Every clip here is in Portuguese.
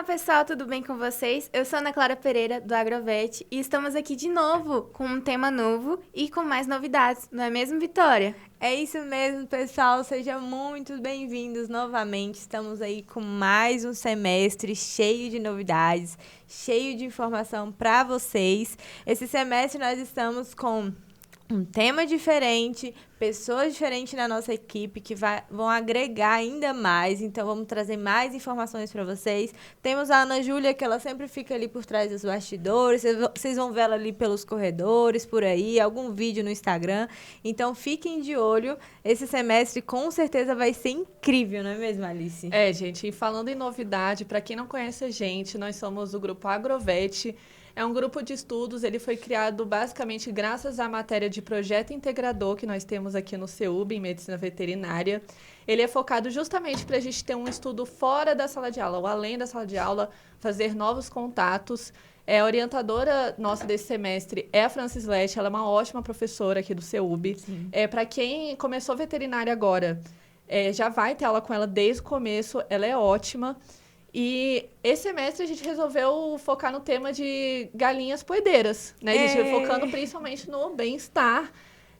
Olá, pessoal, tudo bem com vocês? Eu sou Ana Clara Pereira, do Agrovet, e estamos aqui de novo com um tema novo e com mais novidades, não é mesmo, Vitória? É isso mesmo, pessoal. Sejam muito bem-vindos novamente. Estamos aí com mais um semestre cheio de novidades, cheio de informação para vocês. Esse semestre nós estamos com um tema diferente, pessoas diferentes na nossa equipe que vão agregar ainda mais. Então, vamos trazer mais informações para vocês. Temos a Ana Júlia, que ela sempre fica ali por trás dos bastidores. Vocês vão ver ela ali pelos corredores, por aí, algum vídeo no Instagram. Então, fiquem de olho. Esse semestre, com certeza, vai ser incrível, não é mesmo, Alice? Gente, e falando em novidade, para quem não conhece a gente, nós somos o grupo Agrovet. É um grupo de estudos, ele foi criado basicamente graças à matéria de projeto integrador que nós temos aqui no CEUB, em Medicina Veterinária. Ele é focado justamente para a gente ter um estudo fora da sala de aula, ou além da sala de aula, fazer novos contatos. A orientadora nossa desse semestre é a Francis Leste, ela é uma ótima professora aqui do CEUB. Para quem começou veterinária agora, já vai ter aula com ela desde o começo, ela é ótima. E esse semestre a gente resolveu focar no tema de galinhas poedeiras, né? A gente focando principalmente no bem-estar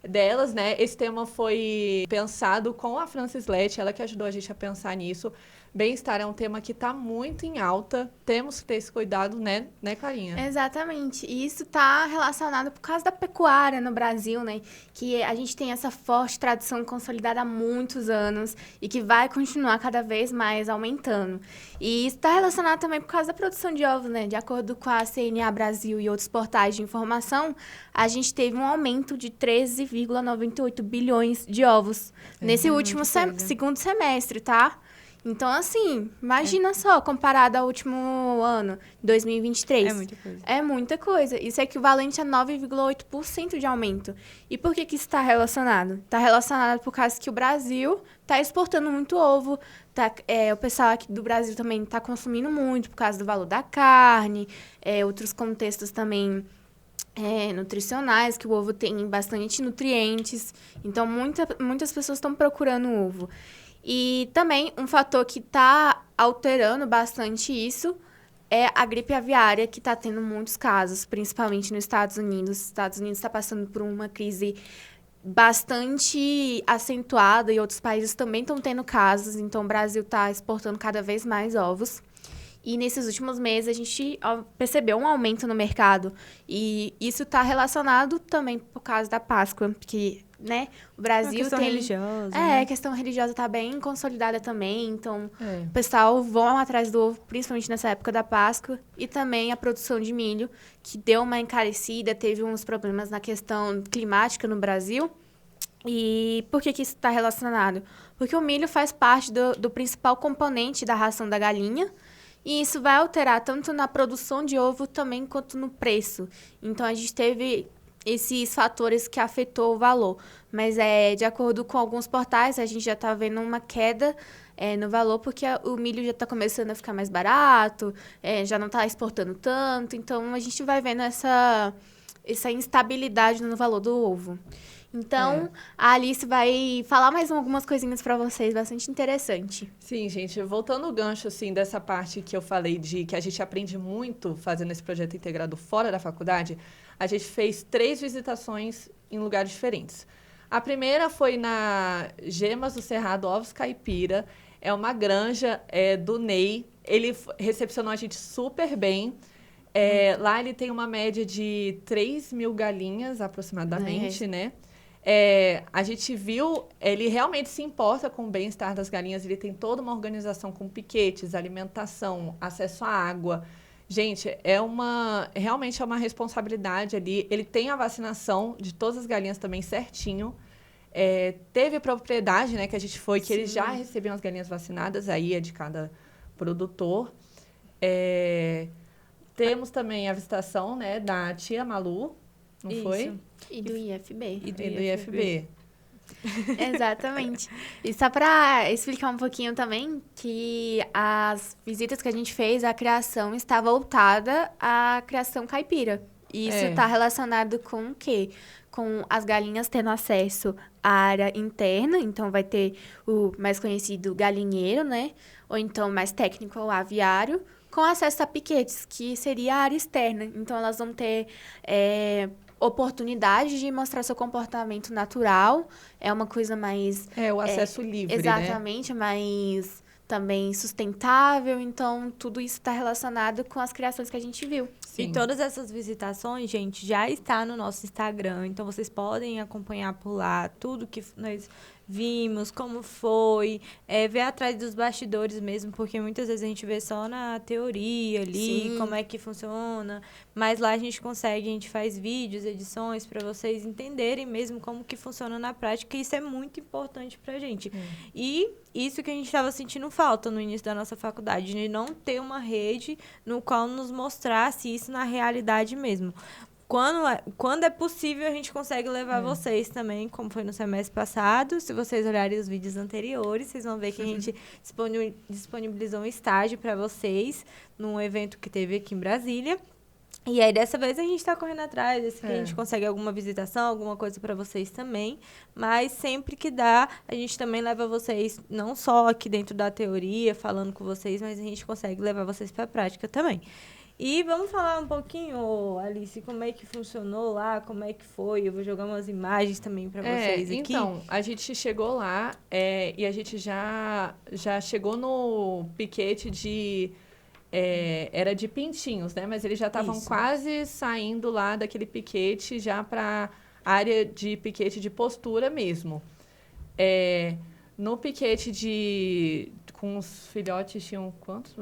delas, né? Esse tema foi pensado com a Francis Lett, ela que ajudou a gente a pensar nisso. Bem-estar é um tema que está muito em alta, temos que ter esse cuidado, né, Clarinha? Exatamente, e isso está relacionado por causa da pecuária no Brasil, né? Que a gente tem essa forte tradição consolidada há muitos anos e que vai continuar cada vez mais aumentando. E isso está relacionado também por causa da produção de ovos, né? De acordo com a CNA Brasil e outros portais de informação, a gente teve um aumento de 13,98 bilhões de ovos nesse último segundo semestre, tá? Então, assim, imagina só, comparado ao último ano, 2023. É muita coisa. É muita coisa. Isso é equivalente a 9,8% de aumento. E por que isso está relacionado? Está relacionado por causa que o Brasil está exportando muito ovo. O pessoal aqui do Brasil também está consumindo muito por causa do valor da carne. Outros contextos também nutricionais, que o ovo tem bastante nutrientes. Então, muitas pessoas estão procurando ovo. E também um fator que está alterando bastante isso é a gripe aviária, que está tendo muitos casos, principalmente nos Estados Unidos. Os Estados Unidos está passando por uma crise bastante acentuada e outros países também estão tendo casos. Então, o Brasil está exportando cada vez mais ovos. E nesses últimos meses a gente percebeu um aumento no mercado. E isso está relacionado também por causa da Páscoa, porque, né, o Brasil questão tem... religiosa, a questão religiosa está bem consolidada também. Então, o pessoal vão atrás do ovo, principalmente nessa época da Páscoa. E também a produção de milho, que deu uma encarecida, teve uns problemas na questão climática no Brasil. E por que isso está relacionado? Porque o milho faz parte do principal componente da ração da galinha. E isso vai alterar tanto na produção de ovo também quanto no preço. Então, a gente teve esses fatores que afetou o valor. Mas, de acordo com alguns portais, a gente já está vendo uma queda no valor, porque o milho já está começando a ficar mais barato, já não está exportando tanto. Então, a gente vai vendo essa instabilidade no valor do ovo. Então, a Alice vai falar mais algumas coisinhas para vocês, bastante interessante. Sim, gente, voltando ao gancho, assim, dessa parte que eu falei de que a gente aprende muito fazendo esse projeto integrado fora da faculdade, a gente fez 3 visitações em lugares diferentes. A primeira foi na Gemas do Cerrado Ovos Caipira, é uma granja do Ney, ele recepcionou a gente super bem. Lá ele tem uma média de 3 mil galinhas, aproximadamente, né? A gente viu, ele realmente se importa com o bem-estar das galinhas, ele tem toda uma organização com piquetes, alimentação, acesso à água. Gente, realmente é uma responsabilidade ali. Ele tem a vacinação de todas as galinhas também certinho. Teve propriedade, né, que a gente foi, que eles já recebiam as galinhas vacinadas, aí é de cada produtor. Temos também a visitação, né, da tia Malu, não foi? E do IFB. E do IFB. Exatamente. E só para explicar um pouquinho também, que as visitas que a gente fez, a criação está voltada à criação caipira. E isso está relacionado com o quê? Com as galinhas tendo acesso à área interna, então vai ter o mais conhecido galinheiro, né? Ou então mais técnico, o aviário, com acesso a piquetes, que seria a área externa. Então, elas vão ter oportunidade de mostrar seu comportamento natural. É uma coisa mais... o acesso livre, exatamente, né? mais também sustentável. Então, tudo isso está relacionado com as criações que a gente viu. Sim. E todas essas visitações, gente, já está no nosso Instagram. Então, vocês podem acompanhar por lá tudo que nós vimos, como foi, ver atrás dos bastidores mesmo, porque muitas vezes a gente vê só na teoria ali, sim, como é que funciona, mas lá a gente faz vídeos, edições para vocês entenderem mesmo como que funciona na prática, e isso é muito importante pra gente. E isso que a gente estava sentindo falta no início da nossa faculdade, de não ter uma rede no qual nos mostrasse isso na realidade mesmo. Quando é possível, a gente consegue levar vocês também, como foi no semestre passado. Se vocês olharem os vídeos anteriores, vocês vão ver que a gente disponibilizou um estágio para vocês num evento que teve aqui em Brasília. E aí, dessa vez, a gente está correndo atrás, que a gente consegue alguma visitação, alguma coisa para vocês também. Mas sempre que dá, a gente também leva vocês, não só aqui dentro da teoria, falando com vocês, mas a gente consegue levar vocês para a prática também. E vamos falar um pouquinho, Alice, como é que funcionou lá, como é que foi. Eu vou jogar umas imagens também para vocês aqui. Então, a gente chegou lá e a gente já chegou no piquete de... era de Pintinhos, né? Mas eles já estavam quase saindo lá daquele piquete já para a área de piquete de postura mesmo. No piquete com os filhotes tinham quantos?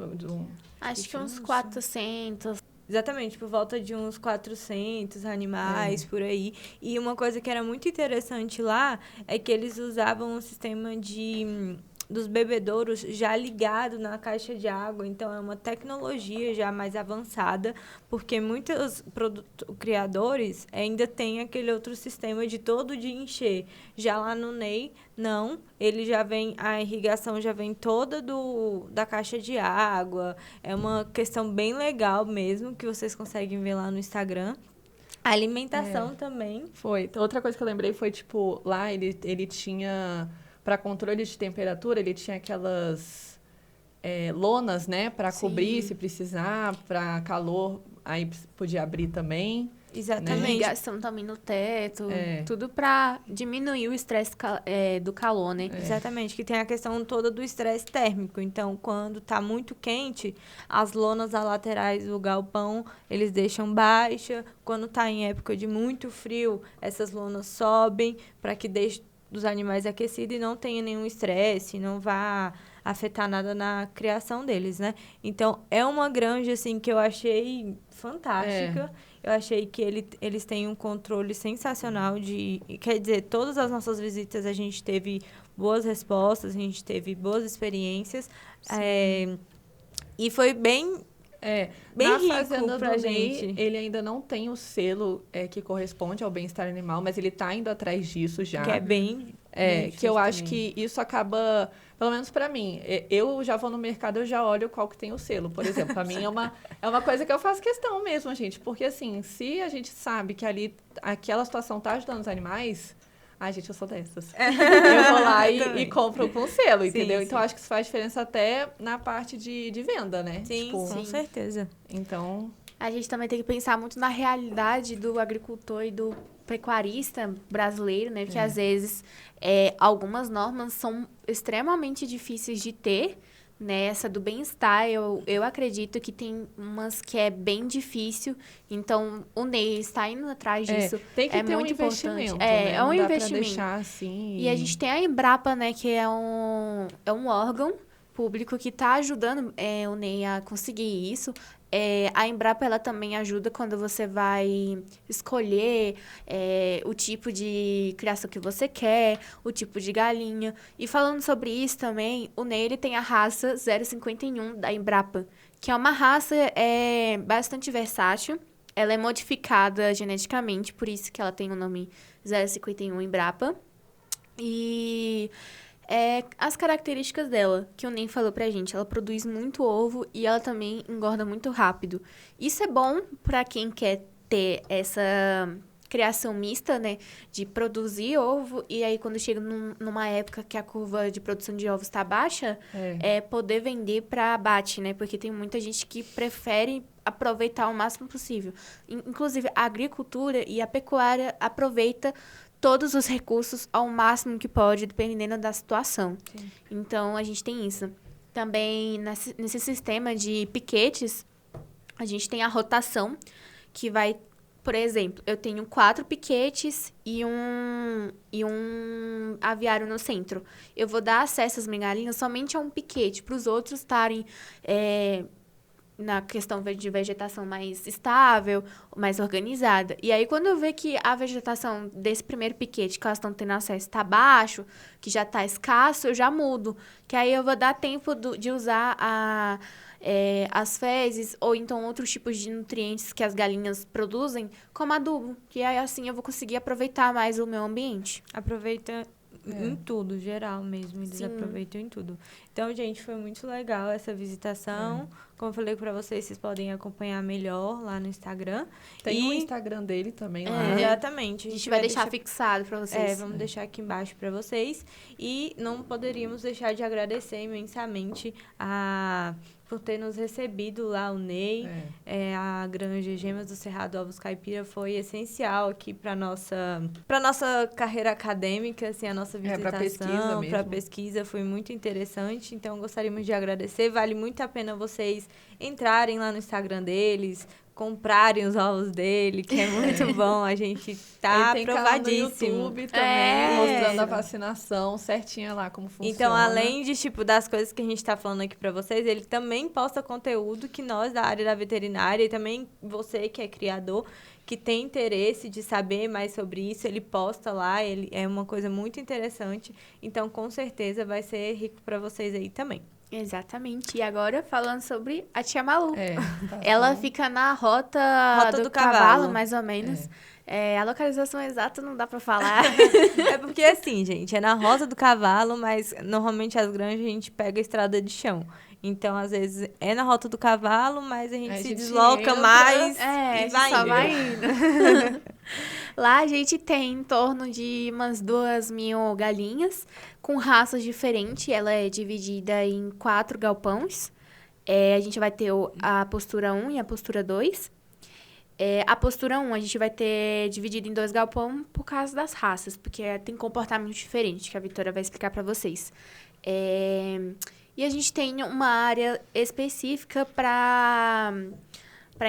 Acho que uns 400. Exatamente, por volta de uns 400 animais, por aí. E uma coisa que era muito interessante lá é que eles usavam um sistema dos bebedouros já ligado na caixa de água. Então, é uma tecnologia já mais avançada, porque muitos criadores ainda têm aquele outro sistema de todo dia encher. Já lá no Ney, não. Ele já vem, a irrigação já vem toda da caixa de água. É uma questão bem legal mesmo, que vocês conseguem ver lá no Instagram. A alimentação também. Foi. Outra coisa que eu lembrei foi, tipo, lá ele tinha... Para controle de temperatura, ele tinha aquelas lonas, né? Para cobrir, se precisar. Para calor, aí podia abrir também. Exatamente. Né? Irrigação também no teto. Tudo para diminuir o estresse do calor, né? Exatamente. Que tem a questão toda do estresse térmico. Então, quando tá muito quente, as lonas laterais do galpão, eles deixam baixa. Quando tá em época de muito frio, essas lonas sobem para que deixe dos animais aquecidos e não tenha nenhum estresse, não vá afetar nada na criação deles, né? Então, é uma granja, assim, que eu achei fantástica. Eu achei que eles têm um controle sensacional Quer dizer, todas as nossas visitas a gente teve boas respostas, a gente teve boas experiências. E foi bem na rico fazenda pra do gente. Ney, ele ainda não tem o selo que corresponde ao bem-estar animal, mas ele está indo atrás disso já. Que é bem que eu acho que isso acaba, pelo menos para mim, eu já vou no mercado, eu já olho qual que tem o selo, por exemplo. Para mim é uma coisa que eu faço questão mesmo, gente, porque assim, se a gente sabe que ali aquela situação está ajudando os animais... Ai, gente, eu sou dessas. Eu vou lá e compro com selo, entendeu? Sim. Então, acho que isso faz diferença até na parte de venda, né? Sim, tipo, com certeza. Então... A gente também tem que pensar muito na realidade do agricultor e do pecuarista brasileiro, né? Porque, às vezes, algumas normas são extremamente difíceis de ter, né? Essa do bem-estar, eu acredito que tem umas que é bem difícil. Então, o Ney está indo atrás disso. Tem que ter muito um investimento, importante. né? É um Não dá investimento. Pra deixar assim... E a gente tem a Embrapa, né? Que é um órgão público que está ajudando o Ney a conseguir isso. A Embrapa, ela também ajuda quando você vai escolher o tipo de criação que você quer, o tipo de galinha. E falando sobre isso também, o Ney, ele tem a raça 051 da Embrapa, que é uma raça bastante versátil. Ela é modificada geneticamente, por isso que ela tem o nome 051 Embrapa. E... as características dela, que o Ney falou pra gente, ela produz muito ovo e ela também engorda muito rápido. Isso é bom pra quem quer ter criação mista, né? De produzir ovo, e aí quando chega numa época que a curva de produção de ovos está baixa, poder vender para abate, né? Porque tem muita gente que prefere aproveitar o máximo possível. Inclusive, a agricultura e a pecuária aproveita todos os recursos ao máximo que pode, dependendo da situação. Sim. Então, a gente tem isso. Também, nesse sistema de piquetes, a gente tem a rotação, que vai, por exemplo, eu tenho 4 piquetes e um aviário no centro. Eu vou dar acesso às migalhinhas somente a um piquete, para os outros estarem na questão de vegetação mais estável, mais organizada. E aí, quando eu ver que a vegetação desse primeiro piquete que elas estão tendo acesso está baixo, que já está escasso, eu já mudo. Que aí eu vou dar tempo de usar as fezes ou então outros tipos de nutrientes que as galinhas produzem como adubo. Que aí, assim, eu vou conseguir aproveitar mais o meu ambiente. Aproveita em tudo, geral mesmo. Eles aproveitam em tudo. Então, gente, foi muito legal essa visitação. Como eu falei pra vocês, vocês podem acompanhar melhor lá no Instagram. Tem o Instagram dele também lá. Exatamente. A gente vai deixar fixado pra vocês. Vamos deixar aqui embaixo pra vocês. E não poderíamos deixar de agradecer imensamente por ter nos recebido lá, o Ney. A Granja Gemas do Cerrado Ovos Caipira foi essencial aqui para nossa carreira acadêmica, assim, a nossa visitação, para pesquisa, foi muito interessante. Então, gostaríamos de agradecer. Vale muito a pena vocês entrarem lá no Instagram deles, comprarem os ovos dele, que é muito bom. A gente tá aprovadíssimo. Tem no YouTube também, mostrando a vacinação certinha lá, como funciona. Então, além de, das coisas que a gente tá falando aqui pra vocês, ele também posta conteúdo que nós, da área da veterinária, e também você que é criador, que tem interesse de saber mais sobre isso, ele posta lá, ele é uma coisa muito interessante. Então, com certeza, vai ser rico pra vocês aí também. Exatamente. E agora, falando sobre a Tia Malu. Ela fica na rota do cavalo, mais ou menos. A localização exata não dá pra falar. É porque, assim, gente, é na Rota do Cavalo, mas normalmente as granjas a gente pega a estrada de chão. Então, às vezes, é na Rota do Cavalo, mas a gente se desloca mais e vai indo. Lá a gente tem em torno de umas 2.000 galinhas com raças diferentes. Ela é dividida em 4 galpões. A gente vai ter a postura 1 e a postura 2. A postura 1 a gente vai ter dividido em 2 galpões por causa das raças, porque tem comportamento diferente, que a Vitória vai explicar para vocês. E a gente tem uma área específica para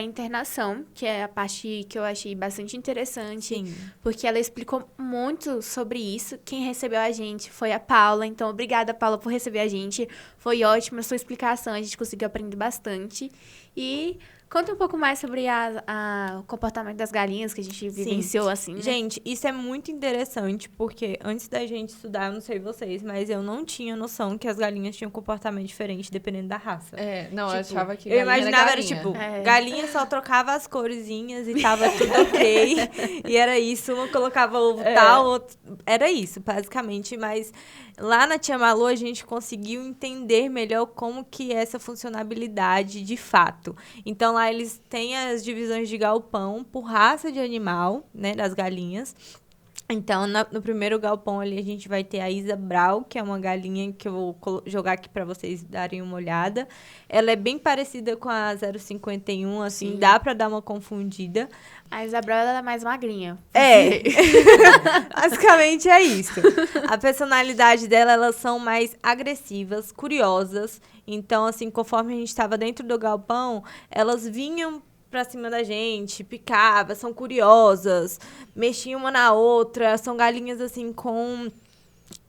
internação, que é a parte que eu achei bastante interessante. Sim. Porque ela explicou muito sobre isso. Quem recebeu a gente foi a Paula. Então, obrigada, Paula, por receber a gente. Foi ótima a sua explicação. A gente conseguiu aprender bastante. E conta um pouco mais sobre o comportamento das galinhas que a gente vivenciou, assim, né? Gente, isso é muito interessante, porque antes da gente estudar, eu não sei vocês, mas eu não tinha noção que as galinhas tinham um comportamento diferente dependendo da raça. Eu achava que eu imaginava era galinha só trocava as coresinhas e tava tudo ok. E era isso, uma colocava ovo tal, outro... Era isso, basicamente, mas lá na Tia Malu a gente conseguiu entender melhor como que é essa funcionalidade de fato. Então, lá eles têm as divisões de galpão por raça de animal, né, das galinhas. Então, no primeiro galpão ali, a gente vai ter a Isa Brau, que é uma galinha que eu vou jogar aqui para vocês darem uma olhada. Ela é bem parecida com a 051, assim, dá para dar uma confundida. A Isa Brau, ela é mais magrinha. Basicamente é isso. A personalidade dela, elas são mais agressivas, curiosas. Então, assim, conforme a gente estava dentro do galpão, elas vinham pra cima da gente, picava, são curiosas, mexiam uma na outra, são galinhas, assim,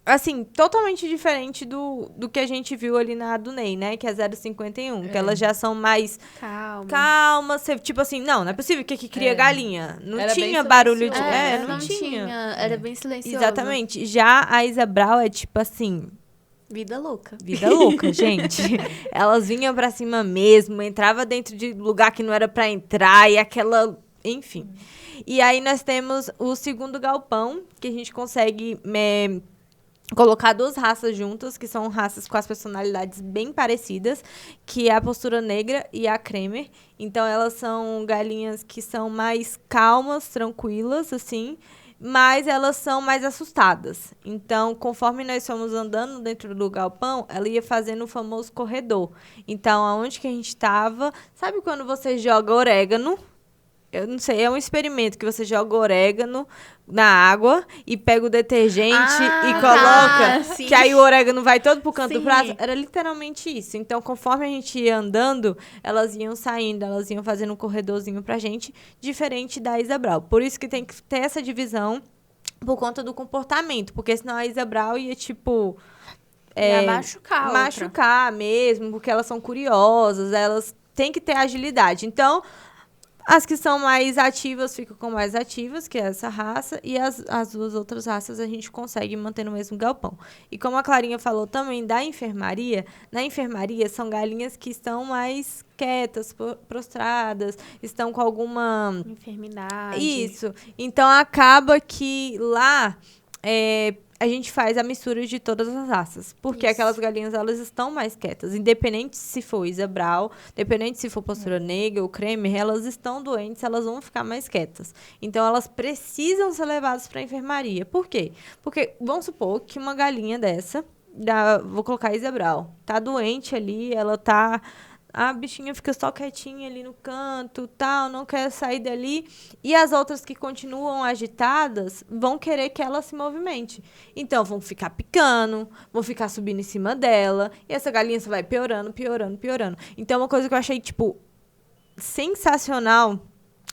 assim, totalmente diferente do que a gente viu ali na do Ney, né, que é 051, que elas já são mais calmas, tipo assim, não é possível que cria galinha, não era tinha barulho de... não tinha. Era bem silencioso. Exatamente, já a Isa Brau é tipo assim... Vida louca, gente. Elas vinham pra cima mesmo, entrava dentro de lugar que não era pra entrar e aquela... Enfim. E aí nós temos o segundo galpão, que a gente consegue colocar 2 raças juntas, que são raças com as personalidades bem parecidas, que é a Postura Negra e a Cremer. Então, elas são galinhas que são mais calmas, tranquilas, assim, mas elas são mais assustadas. Então, conforme nós fomos andando dentro do galpão, ela ia fazendo o famoso corredor. Então, aonde que a gente estava... Sabe quando você joga orégano? Eu não sei, é um experimento que você joga orégano na água e pega o detergente e coloca, sim. que aí o orégano vai todo pro canto do Sim. prato. Era literalmente isso. Então, conforme a gente ia andando, elas iam saindo, elas iam fazendo um corredorzinho pra gente, diferente da Isa Brau. Por isso que tem que ter essa divisão por conta do comportamento, porque senão a Isa Brau ia, tipo... ia machucar a machucar mesmo, porque elas são curiosas, elas têm que ter agilidade. Então... As que são mais ativas ficam com mais ativas, que é essa raça, e as 2 outras raças a gente consegue manter no mesmo galpão. E como a Clarinha falou também da enfermaria, na enfermaria são galinhas que estão mais quietas, prostradas, estão com alguma... enfermidade. Isso. Então, acaba que lá... a gente faz a mistura de todas as raças. Porque aquelas galinhas, elas estão mais quietas. Independente se for Isa Brau, independente se for Postura Negra ou Cremer, elas estão doentes, elas vão ficar mais quietas. Então, elas precisam ser levadas para a enfermaria. Por quê? Porque, vamos supor que uma galinha dessa, vou colocar a Isa Brau, tá doente ali, ela tá... A bichinha fica só quietinha ali no canto, tal, não quer sair dali. E as outras que continuam agitadas vão querer que ela se movimente. Então, vão ficar picando, vão ficar subindo em cima dela. E essa galinha só vai piorando, piorando, piorando. Então, uma coisa que eu achei, tipo, sensacional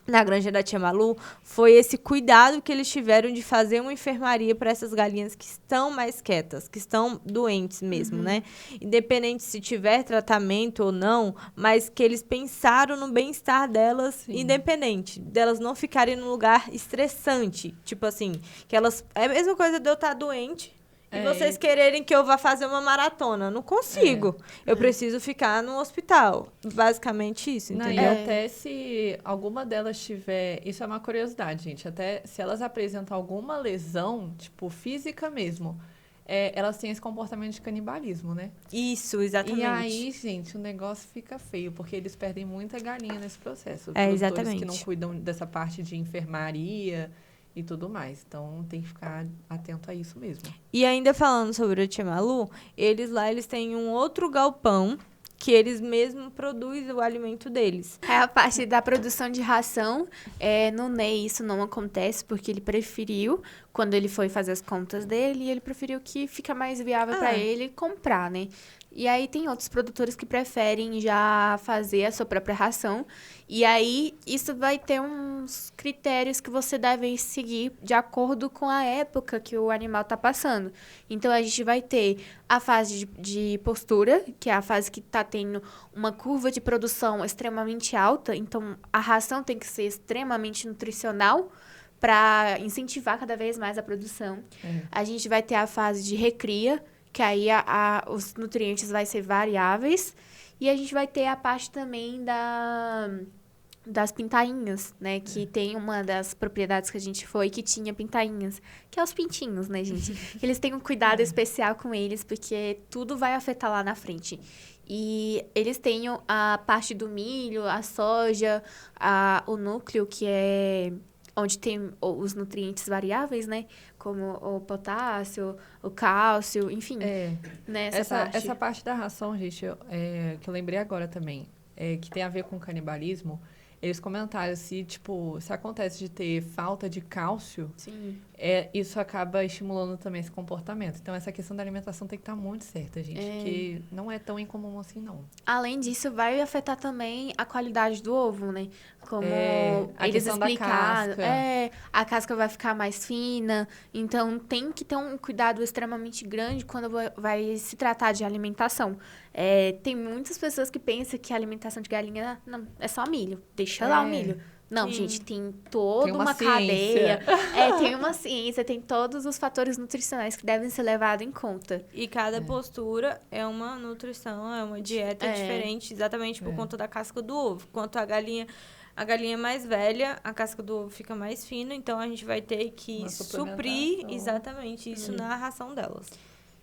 na granja da Tia Malu foi esse cuidado que eles tiveram de fazer uma enfermaria para essas galinhas que estão mais quietas, que estão doentes mesmo, né? Independente se tiver tratamento ou não, mas que eles pensaram no bem-estar delas, independente delas não ficarem num lugar estressante. Tipo assim, que elas... É a mesma coisa de eu estar doente e vocês quererem que eu vá fazer uma maratona. Não consigo. Eu preciso ficar no hospital. Basicamente isso, entendeu? E até se alguma delas tiver... Isso é uma curiosidade, gente. Até se elas apresentam alguma lesão, tipo, física mesmo, elas têm esse comportamento de canibalismo, né? Isso, exatamente. E aí, gente, o negócio fica feio, porque eles perdem muita galinha nesse processo. Exatamente. Que não cuidam dessa parte de enfermaria... e tudo mais. Então, tem que ficar atento a isso mesmo. E ainda falando sobre o Tia Malu, eles têm um outro galpão que eles mesmos produzem o alimento deles. É a parte da produção de ração. No Ney isso não acontece, porque ele preferiu, quando ele foi fazer as contas dele, ele preferiu que fica mais viável para ele comprar, né? E aí tem outros produtores que preferem já fazer a sua própria ração. E aí isso vai ter uns critérios que você deve seguir de acordo com a época que o animal está passando. Então a gente vai ter a fase de postura, que é a fase que está tendo uma curva de produção extremamente alta. Então a ração tem que ser extremamente nutricional para incentivar cada vez mais a produção. A gente vai ter a fase de recria, que aí os nutrientes vai ser variáveis. E a gente vai ter a parte também das pintainhas, né? Que tem uma das propriedades que a gente foi que tinha pintainhas. Que é os pintinhos, né, gente? Eles têm um cuidado especial com eles, porque tudo vai afetar lá na frente. E eles têm a parte do milho, a soja, o núcleo, que é... onde tem os nutrientes variáveis, né? Como o potássio, o cálcio, enfim. Né? Essa parte da ração, gente, que eu lembrei agora também, que tem a ver com canibalismo, eles comentaram se acontece de ter falta de cálcio, isso acaba estimulando também esse comportamento. Então, essa questão da alimentação tem que estar muito certa, gente, porque não é tão incomum assim, não. Além disso, vai afetar também a qualidade do ovo, né? Como eles explicaram. A casca vai ficar mais fina. Então, tem que ter um cuidado extremamente grande quando vai se tratar de alimentação. Tem muitas pessoas que pensam que a alimentação de galinha é só milho. Deixa lá o milho. Não, gente, tem toda uma cadeia. Tem uma ciência, tem todos os fatores nutricionais que devem ser levados em conta. E cada postura é uma nutrição, é uma dieta diferente, exatamente por conta da casca do ovo. Quanto a galinha mais velha, a casca do ovo fica mais fina, então a gente vai ter que suprir exatamente isso na ração delas.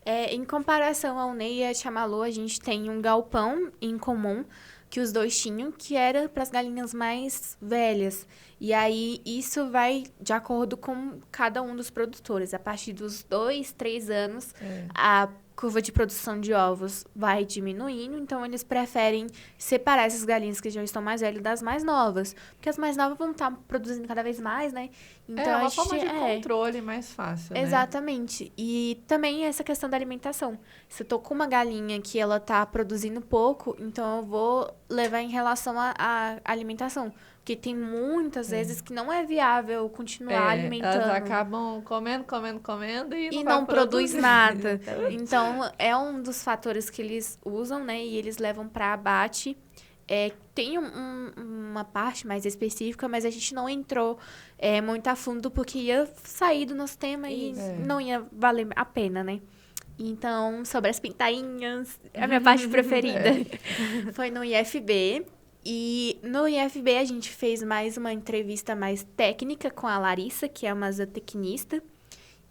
Em comparação ao Ney e a Chamalô, a gente tem um galpão em comum que os dois tinham, que era para as galinhas mais velhas. E aí, isso vai de acordo com cada um dos produtores. A partir dos 2, 3 anos, a curva de produção de ovos vai diminuindo, então eles preferem separar essas galinhas que já estão mais velhas das mais novas. Porque as mais novas vão estar produzindo cada vez mais, né? Então, uma forma de controle mais fácil, né? Exatamente. E também essa questão da alimentação. Se eu tô com uma galinha que ela tá produzindo pouco, então eu vou levar em relação à alimentação. Porque tem muitas vezes que não é viável continuar alimentando. Elas acabam comendo e não produz nada. Então, é um dos fatores que eles usam, né? E eles levam para abate. Tem uma parte mais específica, mas a gente não entrou muito a fundo, porque ia sair do nosso tema e não ia valer a pena, né? Então, sobre as pintainhas, a minha parte preferida foi no IFB. E no IFB a gente fez mais uma entrevista mais técnica com a Larissa, que é uma zootecnista.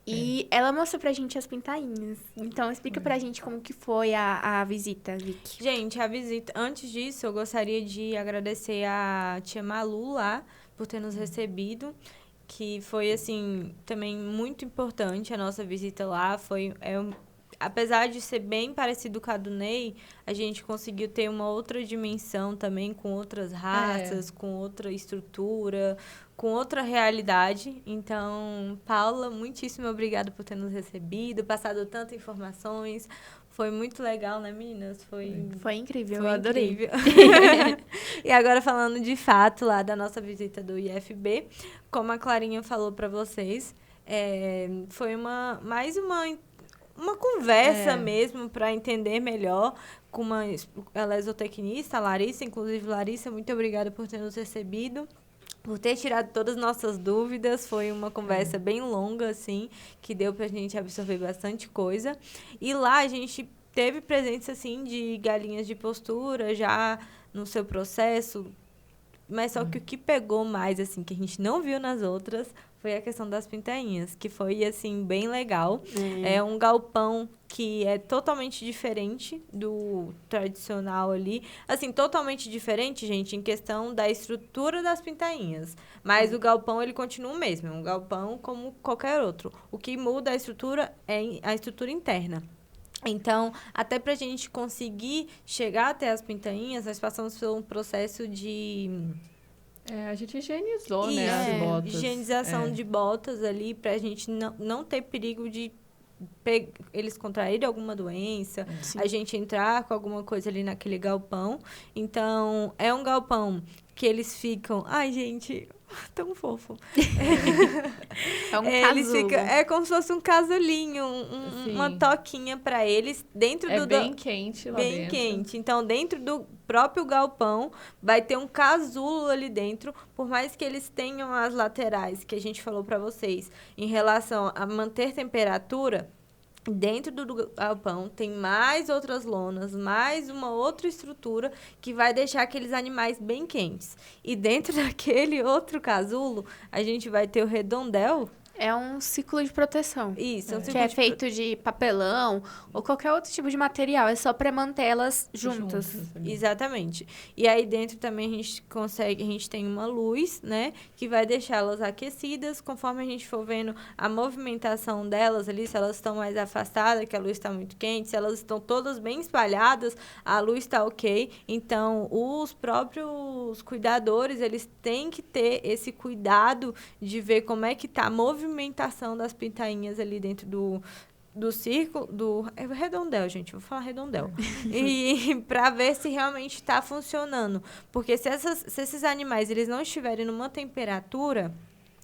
E ela mostrou pra gente as pintainhas. Então, explica pra gente como que foi a visita, Vicky. Gente, a visita... Antes disso, eu gostaria de agradecer a tia Malu lá por ter nos recebido, que foi, assim, também muito importante a nossa visita lá. Apesar de ser bem parecido com a do Ney, a gente conseguiu ter uma outra dimensão também, com outras raças, com outra estrutura, com outra realidade. Então, Paula, muitíssimo obrigada por ter nos recebido, passado tantas informações. Foi muito legal, né, meninas? Foi incrível, eu adorei. Incrível. E agora, falando de fato lá da nossa visita do IFB, como a Clarinha falou para vocês, foi mais uma conversa mesmo para entender melhor com ela é zootecnista, a Larissa. Inclusive, Larissa, muito obrigada por ter nos recebido, por ter tirado todas as nossas dúvidas. Foi uma conversa bem longa, assim, que deu pra gente absorver bastante coisa. E lá a gente teve presença, assim, de galinhas de postura já no seu processo. Mas só que o que pegou mais, assim, que a gente não viu nas outras, foi a questão das pintainhas, que foi, assim, bem legal. É um galpão que é totalmente diferente do tradicional ali. Assim, totalmente diferente, gente, em questão da estrutura das pintainhas. Mas o galpão, ele continua o mesmo. É um galpão como qualquer outro. O que muda a estrutura é a estrutura interna. Então, até para a gente conseguir chegar até as pintainhas, nós passamos por um processo de... a gente higienizou, né, as botas. Higienização de botas ali, para a gente não ter perigo de eles contraírem alguma doença, a gente entrar com alguma coisa ali naquele galpão. Então, é um galpão que eles ficam... Ai, gente... Tão fofo. É um casulo. É como se fosse um casulinho, uma toquinha para eles dentro do... bem quente lá dentro. Bem quente. Então, dentro do próprio galpão, vai ter um casulo ali dentro, por mais que eles tenham as laterais, que a gente falou para vocês, em relação a manter temperatura. Dentro do galpão tem mais outras lonas, mais uma outra estrutura que vai deixar aqueles animais bem quentes. E dentro daquele outro casulo, a gente vai ter o redondel. É um ciclo de proteção. Isso, é um ciclo que é feito de papelão ou qualquer outro tipo de material. É só para mantê-las juntas. Exatamente. E aí dentro também a gente tem uma luz, né? Que vai deixá-las aquecidas. Conforme a gente for vendo a movimentação delas ali, se elas estão mais afastadas, que a luz está muito quente, se elas estão todas bem espalhadas, a luz está ok. Então, os próprios cuidadores, eles têm que ter esse cuidado de ver como é que está a movimentação das pintainhas ali dentro do círculo, é redondel, gente, vou falar redondel. E para ver se realmente está funcionando. Porque se esses animais eles não estiverem numa temperatura,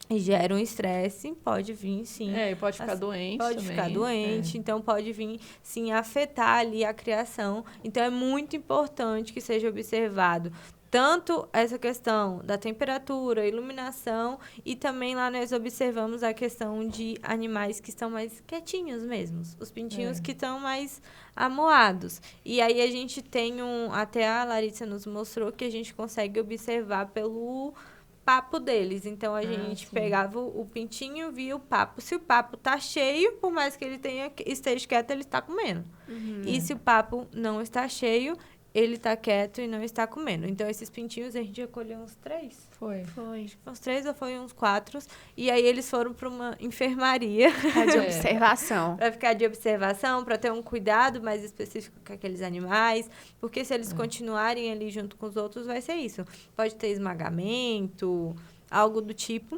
gera um estresse, pode vir, sim. Pode ficar doente Pode também. ficar doente, então pode vir, sim, afetar ali a criação. Então, é muito importante que seja observado tanto essa questão da temperatura, iluminação, e também lá nós observamos a questão de animais que estão mais quietinhos mesmo, os pintinhos que estão mais amuados. E aí a gente tem até a Larissa nos mostrou que a gente consegue observar pelo papo deles. Então, a gente pegava o pintinho, via o papo. Se o papo tá cheio, por mais que ele esteja quieto, ele está comendo. E se o papo não está cheio, ele tá quieto e não está comendo. Então, esses pintinhos, a gente recolheu uns 3. Foi. Uns 3 ou foi uns 4. E aí, eles foram para uma enfermaria. De observação. Para ficar de observação, para ter um cuidado mais específico com aqueles animais. Porque se eles continuarem ali junto com os outros, vai ser isso. Pode ter esmagamento, algo do tipo.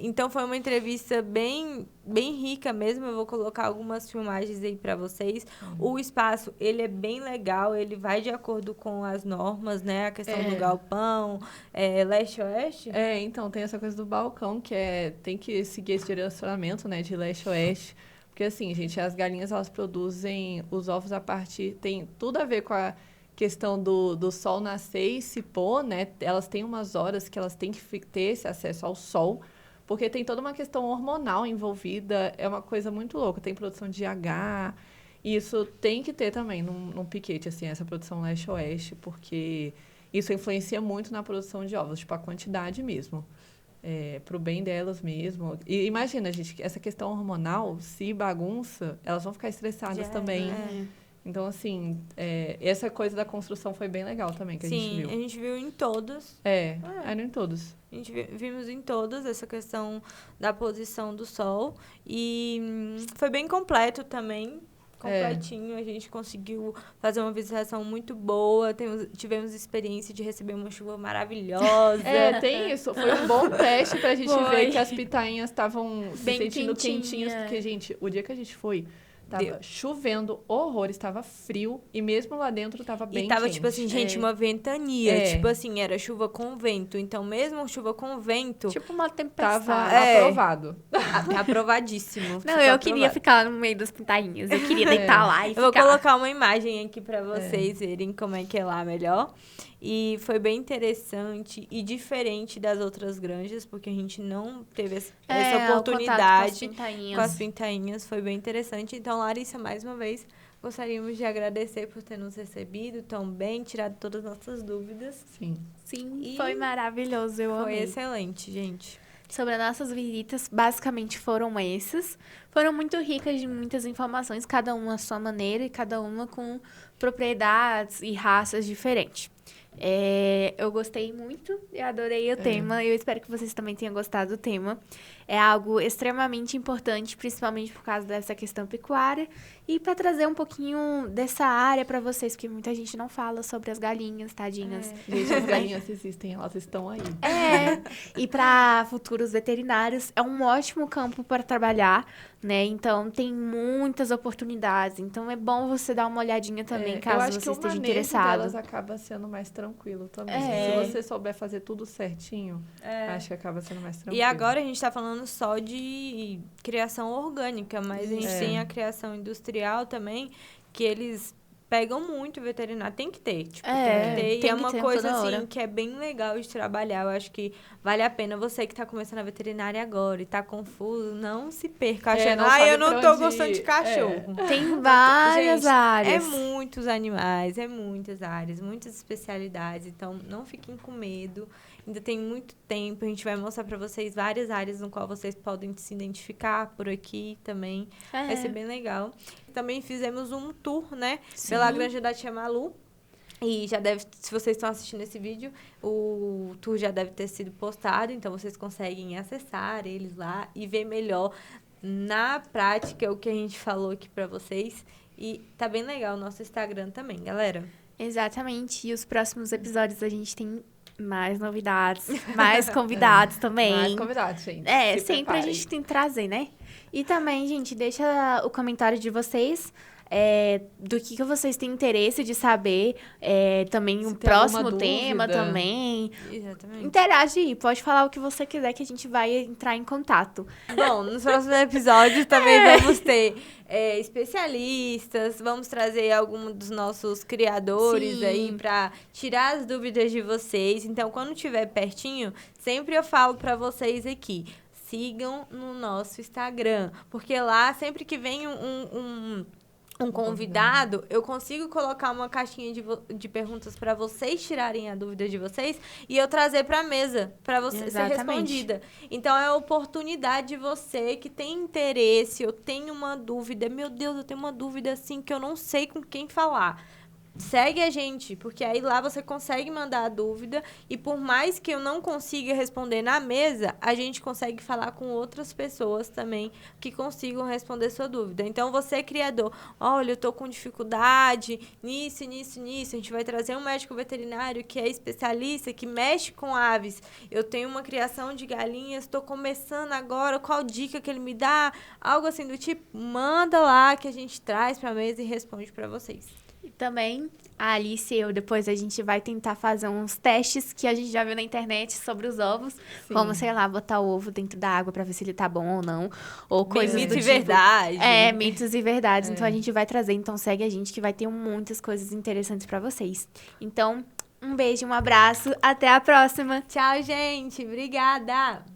Então, foi uma entrevista bem rica mesmo. Eu vou colocar algumas filmagens aí para vocês. O espaço, ele é bem legal. Ele vai de acordo com as normas, né? A questão do galpão, leste-oeste. Então, tem essa coisa do balcão, que tem que seguir esse direcionamento, né? De leste-oeste. Porque, assim, gente, as galinhas, elas produzem os ovos a partir... Tem tudo a ver com a questão do sol nascer e se pôr, né? Elas têm umas horas que elas têm que ter esse acesso ao sol, porque tem toda uma questão hormonal envolvida, é uma coisa muito louca. Tem produção de H, e isso tem que ter também num piquete, assim, essa produção leste-oeste, porque isso influencia muito na produção de ovos, tipo, a quantidade mesmo, pro bem delas mesmo. E imagina, gente, essa questão hormonal, se bagunça, elas vão ficar estressadas também. Então, assim, essa coisa da construção foi bem legal também, que a gente viu. Sim, a gente viu em todos. Era em todos. A gente vimos em todos essa questão da posição do sol. E foi bem completo também, completinho. A gente conseguiu fazer uma visitação muito boa. Tivemos experiência de receber uma chuva maravilhosa. Tem isso. Foi um bom teste pra gente ver que as pitainhas estavam se sentindo quentinhas. Porque, gente, o dia que a gente foi... Tava chovendo horror, estava frio e mesmo lá dentro tava bem quente. E tava, tipo assim, gente, uma ventania. Tipo assim, era chuva com vento. Então, mesmo chuva com vento... Tipo uma tempestade. Tava aprovado. Aprovadíssimo. Não, eu queria ficar no meio das pintainhas. Eu queria deitar lá e ficar. Eu vou colocar uma imagem aqui pra vocês verem como é que é lá melhor. E foi bem interessante e diferente das outras granjas, porque a gente não teve essa oportunidade com as pintainhas. Foi bem interessante. Então, Larissa, mais uma vez, gostaríamos de agradecer por ter nos recebido tão bem, tirado todas as nossas dúvidas. Sim, foi maravilhoso, eu amei. Foi excelente, gente. Sobre as nossas visitas, basicamente foram essas. Foram muito ricas de muitas informações, cada uma à sua maneira e cada uma com propriedades e raças diferentes. Eu gostei muito, eu adorei o tema, eu espero que vocês também tenham gostado do tema. É algo extremamente importante, principalmente por causa dessa questão pecuária e para trazer um pouquinho dessa área para vocês, porque muita gente não fala sobre as galinhas, tadinhas. Gente, as galinhas existem, elas estão aí. E para futuros veterinários é um ótimo campo para trabalhar, né? Então tem muitas oportunidades, então é bom você dar uma olhadinha também, caso você esteja interessado. Delas acaba sendo mais tranquilo também. Se você souber fazer tudo certinho, acho que acaba sendo mais tranquilo. E agora a gente está falando só de criação orgânica, mas a gente tem a criação industrial também, que eles pegam muito veterinário. Tem que ter, tipo, tem que ter. E é uma coisa, assim, que é bem legal de trabalhar. Eu acho que vale a pena você que tá começando a veterinária agora e tá confuso, não se perca achando, eu não tô gostando de cachorro. Tem várias áreas. É muitos animais, é muitas áreas, muitas especialidades. Então, não fiquem com medo. Ainda tem muito tempo. A gente vai mostrar para vocês várias áreas no qual vocês podem se identificar por aqui também. Vai ser bem legal. Também fizemos um tour, né? Sim. Pela Granja da Tia Malu. E já deve, se vocês estão assistindo esse vídeo, o tour já deve ter sido postado. Então, vocês conseguem acessar eles lá e ver melhor na prática o que a gente falou aqui para vocês. E tá bem legal o nosso Instagram também, galera. Exatamente. E os próximos episódios a gente tem mais novidades, mais convidados também. Mais convidados, gente. Sempre a gente tem que trazer, né? E também, gente, deixa o comentário de vocês, do que vocês têm interesse de saber, também o próximo tema também. Exatamente. Interage aí, pode falar o que você quiser que a gente vai entrar em contato. Bom, nos próximos episódios também vamos ter especialistas, vamos trazer algum dos nossos criadores aí para tirar as dúvidas de vocês. Então, quando estiver pertinho, sempre eu falo para vocês aqui, sigam no nosso Instagram, porque lá sempre que vem um convidado, eu consigo colocar uma caixinha de perguntas para vocês tirarem a dúvida de vocês e eu trazer para a mesa para você ser respondida. Então, é a oportunidade de você que tem interesse, eu tenho uma dúvida, meu Deus, eu tenho uma dúvida assim que eu não sei com quem falar. Segue a gente, porque aí lá você consegue mandar a dúvida e por mais que eu não consiga responder na mesa, a gente consegue falar com outras pessoas também que consigam responder sua dúvida. Então, você, criador, olha, eu tô com dificuldade nisso, a gente vai trazer um médico veterinário que é especialista, que mexe com aves. Eu tenho uma criação de galinhas, estou começando agora, qual dica que ele me dá? Algo assim do tipo, manda lá que a gente traz pra mesa e responde pra vocês. E também, a Alice e eu, depois a gente vai tentar fazer uns testes que a gente já viu na internet sobre os ovos. Sim. Como, sei lá, botar o ovo dentro da água pra ver se ele tá bom ou não. Ou coisas mitos do e verdade. Mitos e verdades. Então, a gente vai trazer. Então, segue a gente que vai ter muitas coisas interessantes pra vocês. Então, um beijo, um abraço. Até a próxima. Tchau, gente. Obrigada.